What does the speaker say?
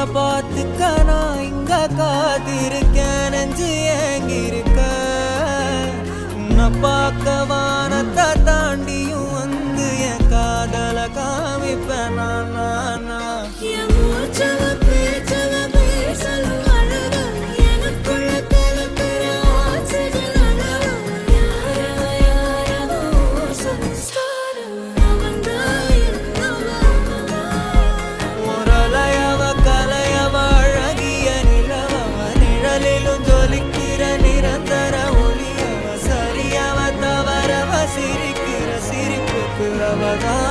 பார்த்துக்க நான் இங்க காத்திருக்கேன் நெஞ்சு ஏங்கிருக்க உன்னை பார்க்க வானத்தை தாண்டியும் வந்து என் காதல காமிப்பேன் நான் சிரிக்கிற சிரிப்புக்கு அவதான்